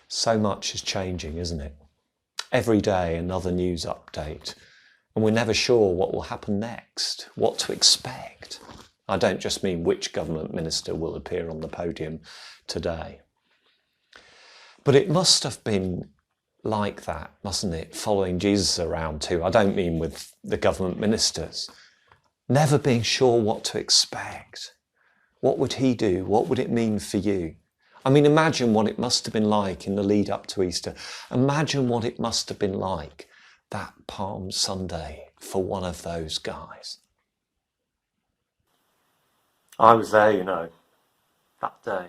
So much is changing, isn't it? Every day another news update, and we're never sure what will happen next, what to expect. I don't just mean which government minister will appear on the podium today. But it must have been like that, mustn't it, following Jesus around too? I don't mean with the government ministers. Never being sure what to expect. What would he do? What would it mean for you? I mean, imagine what it must have been like in the lead up to Easter. Imagine what it must have been like that Palm Sunday for one of those guys. I was there, that day.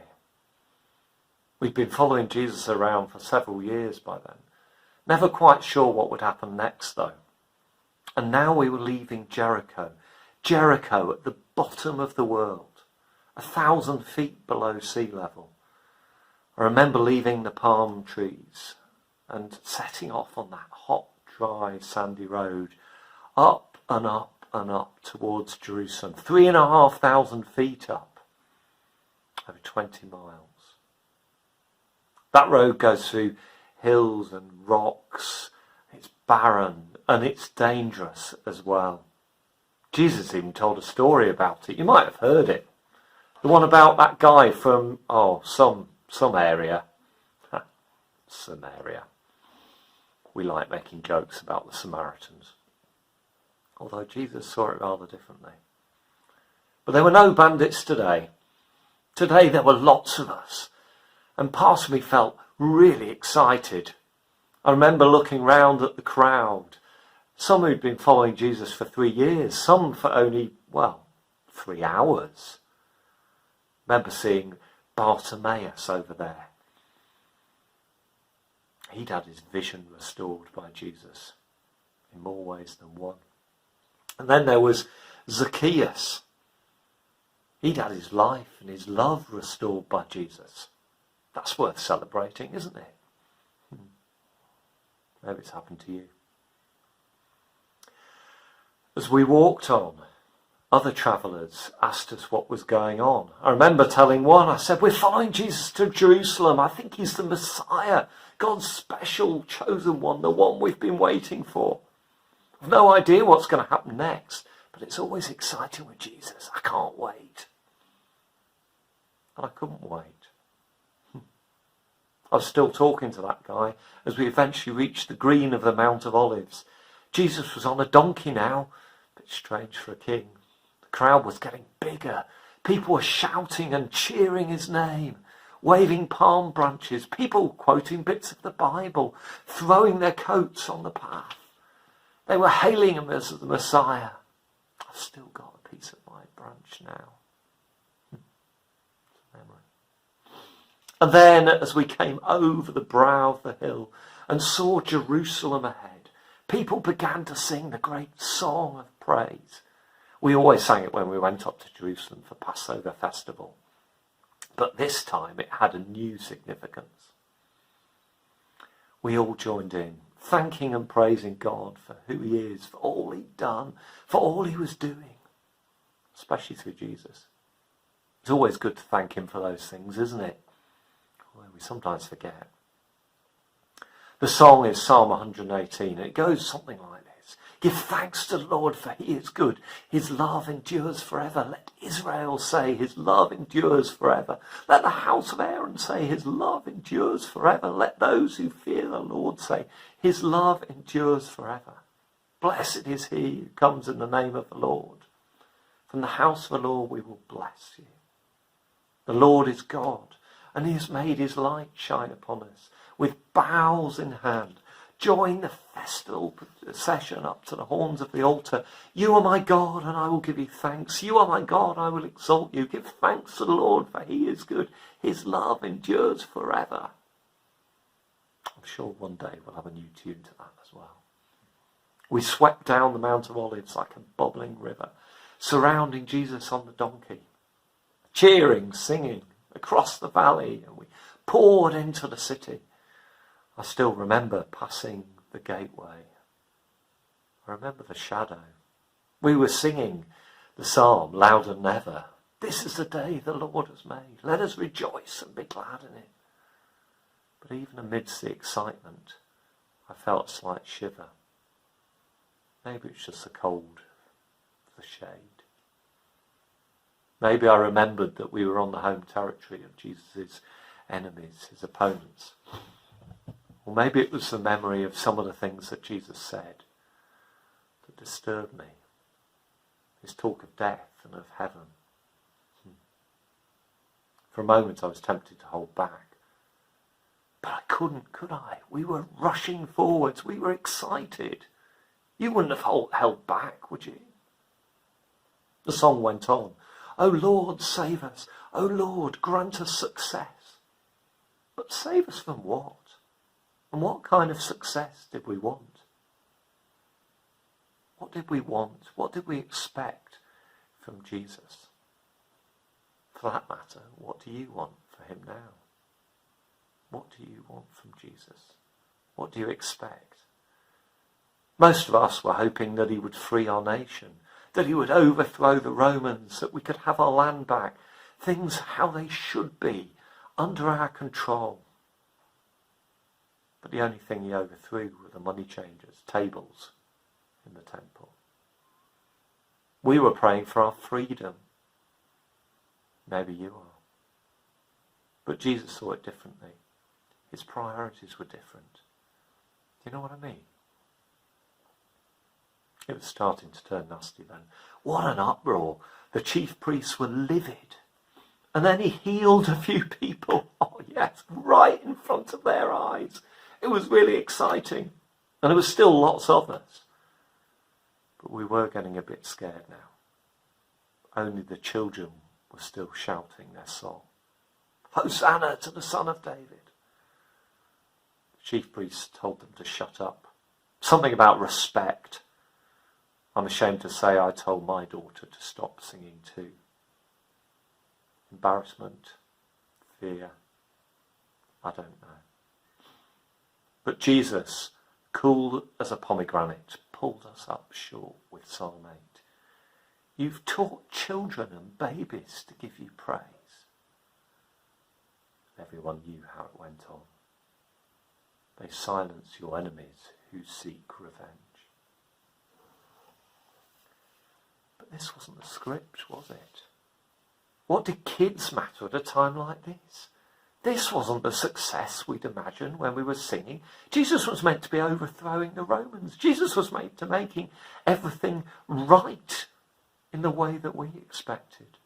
We'd been following Jesus around for several years by then. Never quite sure what would happen next, though. And now we were leaving Jericho. Jericho at the bottom of the world, 1,000 feet below sea level. I remember leaving the palm trees and setting off on that hot, dry, sandy road, up and up and up towards Jerusalem, 3,500 feet up, over 20 miles. That road goes through hills and rocks. It's barren and it's dangerous as well. Jesus even told a story about it. You might have heard it. The one about that guy from, some area. Samaria. We like making jokes about the Samaritans. Although Jesus saw it rather differently. But there were no bandits today. Today there were lots of us. And part of me felt really excited. I remember looking round at the crowd. Some who'd been following Jesus for 3 years. Some for only, 3 hours. I remember seeing Bartimaeus over there. He'd had his vision restored by Jesus in more ways than one. And then there was Zacchaeus. He'd had his life and his love restored by Jesus. That's worth celebrating, isn't it? Maybe it's happened to you. As we walked on, other travellers asked us what was going on. I remember telling one, I said, we're following Jesus to Jerusalem. I think he's the Messiah, God's special chosen one, the one we've been waiting for. I've no idea what's going to happen next, but it's always exciting with Jesus. I can't wait. And I couldn't wait. I was still talking to that guy as we eventually reached the green of the Mount of Olives. Jesus was on a donkey now, a bit strange for a king. The crowd was getting bigger. People were shouting and cheering his name, waving palm branches, people quoting bits of the Bible, throwing their coats on the path. They were hailing him as the Messiah. I've still got a piece of my branch now. It's a memory. And then as we came over the brow of the hill and saw Jerusalem ahead, people began to sing the great song of praise. We always sang it when we went up to Jerusalem for Passover festival. But this time it had a new significance. We all joined in, thanking and praising God for who he is, for all he'd done, for all he was doing, especially through Jesus. It's always good to thank him for those things, isn't it? Well, we sometimes forget. The song is Psalm 118. It goes something like this. Give thanks to the Lord, for he is good. His love endures forever. Let Israel say his love endures forever. Let the house of Aaron say his love endures forever. Let those who fear the Lord say his love endures forever. Blessed is he who comes in the name of the Lord. From the house of the Lord we will bless you. The Lord is God, and he has made his light shine upon us. With boughs in hand, join the festival procession up to the horns of the altar. You are my God, and I will give you thanks. You are my God, I will exalt you. Give thanks to the Lord, for he is good. His love endures forever. I'm sure one day we'll have a new tune to that as well. We swept down the Mount of Olives like a bubbling river, surrounding Jesus on the donkey, cheering, singing across the valley, and we poured into the city. I still remember passing the gateway. I remember the shadow. We were singing the psalm louder than ever. This is the day the Lord has made. Let us rejoice and be glad in it. But even amidst the excitement, I felt a slight shiver. Maybe it's just the cold, the shade. Maybe I remembered that we were on the home territory of Jesus' enemies, his opponents. Or maybe it was the memory of some of the things that Jesus said that disturbed me. His talk of death and of heaven. For a moment I was tempted to hold back. But I couldn't, could I? We were rushing forwards. We were excited. You wouldn't have held back, would you? The song went on. "O Lord, save us. O Lord, grant us success." But save us from what? And what kind of success did we want? What did we want? What did we expect from Jesus? For that matter, what do you want for him now? What do you want from Jesus? What do you expect? Most of us were hoping that he would free our nation, that he would overthrow the Romans, that we could have our land back, things how they should be, under our control. But the only thing he overthrew were the money changers, tables in the temple. We were praying for our freedom. Maybe you are. But Jesus saw it differently. His priorities were different. Do you know what I mean? It was starting to turn nasty then. What an uproar. The chief priests were livid. And then he healed a few people. Oh yes, right in front of their eyes. It was really exciting. And there was still lots of us. But we were getting a bit scared now. Only the children were still shouting their song. Hosanna to the Son of David. The chief priests told them to shut up. Something about respect. I'm ashamed to say I told my daughter to stop singing too. Embarrassment, fear, I don't know. But Jesus, cool as a pomegranate, pulled us up short with Psalm 8. You've taught children and babies to give you praise. Everyone knew how it went on. They silence your enemies who seek revenge. But this wasn't the script, was it? What did kids matter at a time like this? This wasn't the success we'd imagined when we were singing. Jesus was meant to be overthrowing the Romans. Jesus was meant to making everything right in the way that we expected.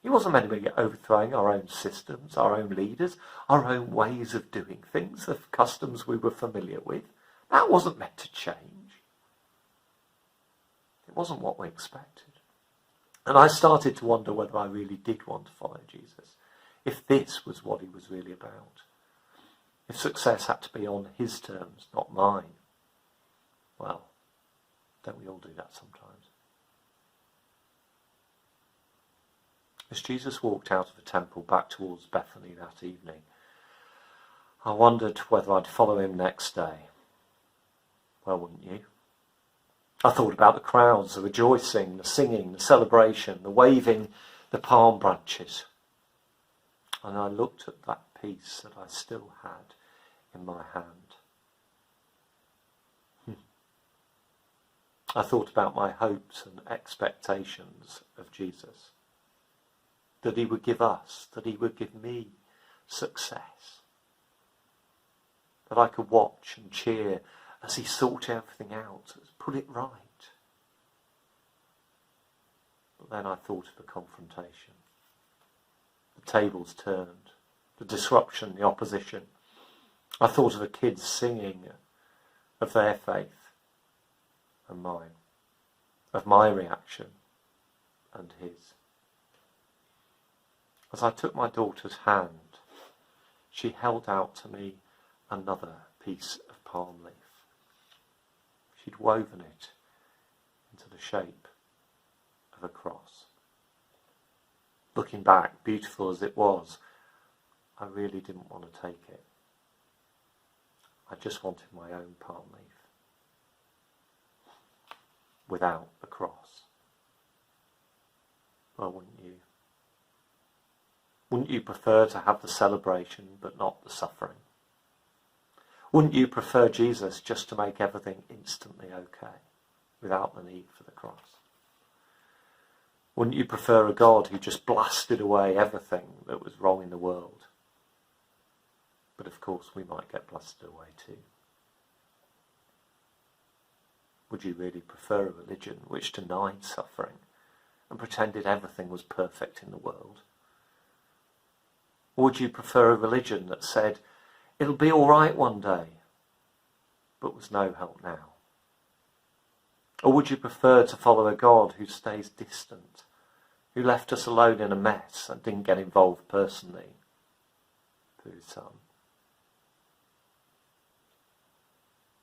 He wasn't meant to be overthrowing our own systems, our own leaders, our own ways of doing things, the customs we were familiar with. That wasn't meant to change. It wasn't what we expected. And I started to wonder whether I really did want to follow Jesus. If this was what he was really about. If success had to be on his terms, not mine. Well, don't we all do that sometimes? As Jesus walked out of the temple back towards Bethany that evening, I wondered whether I'd follow him next day. Well, wouldn't you? I thought about the crowds, the rejoicing, the singing, the celebration, the waving, the palm branches. And I looked at that piece that I still had in my hand. I thought about my hopes and expectations of Jesus. That he would give us, that he would give me success. That I could watch and cheer as he sorted everything out, put it right. But then I thought of the confrontation. The tables turned, the disruption, the opposition. I thought of the kids singing of their faith and mine, of my reaction and his. As I took my daughter's hand, she held out to me another piece of palm leaf. She'd woven it into the shape of a cross. Looking back, beautiful as it was, I really didn't want to take it. I just wanted my own palm leaf. Without the cross. Well, wouldn't you? Wouldn't you prefer to have the celebration but not the suffering? Wouldn't you prefer Jesus just to make everything instantly okay without the need for the cross? Wouldn't you prefer a God who just blasted away everything that was wrong in the world? But of course we might get blasted away too. Would you really prefer a religion which denied suffering and pretended everything was perfect in the world? Or would you prefer a religion that said, it'll be all right one day, but was no help now? Or would you prefer to follow a God who stays distant, who left us alone in a mess and didn't get involved personally through his Son?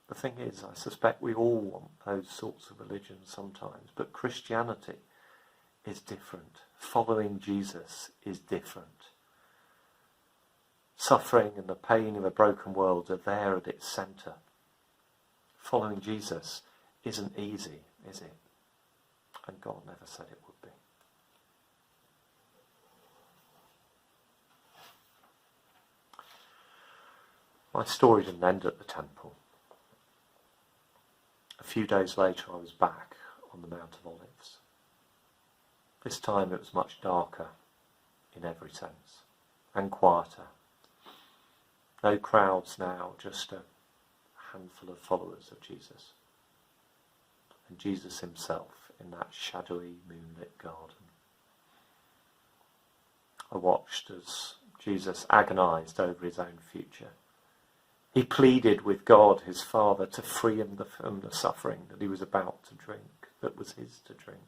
The thing is, I suspect we all want those sorts of religions sometimes, but Christianity is different. Following Jesus is different. Suffering and the pain of a broken world are there at its centre. Following Jesus isn't easy, is it? And God never said it would be. My story didn't end at the temple. A few days later I was back on the Mount of Olives. This time it was much darker in every sense and quieter. No crowds now, just a handful of followers of Jesus. And Jesus himself in that shadowy moonlit garden. I watched as Jesus agonised over his own future. He pleaded with God, his Father, to free him from the suffering that he was about to drink, that was his to drink.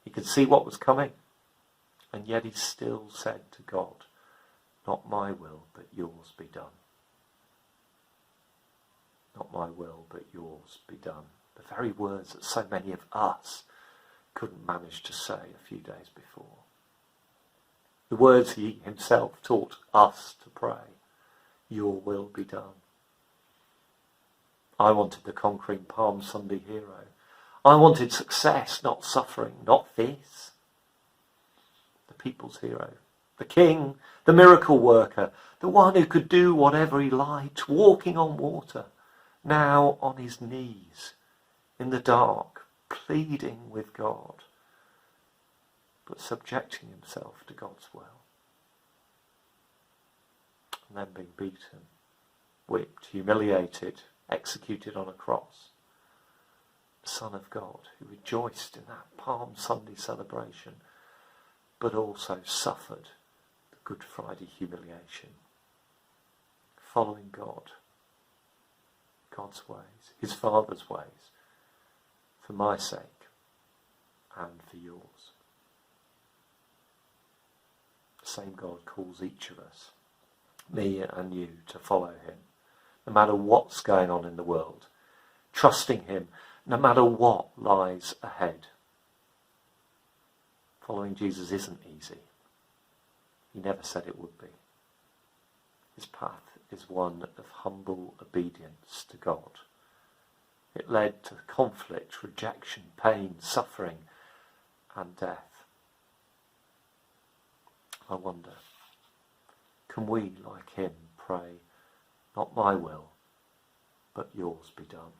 He could see what was coming, and yet he still said to God, not my will, but yours be done. Not my will, but yours be done. The very words that so many of us couldn't manage to say a few days before. The words he himself taught us to pray. Your will be done. I wanted the conquering Palm Sunday hero. I wanted success, not suffering, not this. The people's hero. The king, the miracle worker, the one who could do whatever he liked, walking on water, now on his knees, in the dark, pleading with God, but subjecting himself to God's will. And then being beaten, whipped, humiliated, executed on a cross. The Son of God who rejoiced in that Palm Sunday celebration, but also suffered the Good Friday humiliation. Following God, God's ways, his Father's ways, for my sake and for yours. The same God calls each of us, me and you, to follow him, no matter what's going on in the world, trusting him no matter what lies ahead. Following Jesus isn't easy. He never said it would be. His path is one of humble obedience to God. It led to conflict, rejection, pain, suffering, and death. I wonder, can we, like him, pray, not my will, but yours be done?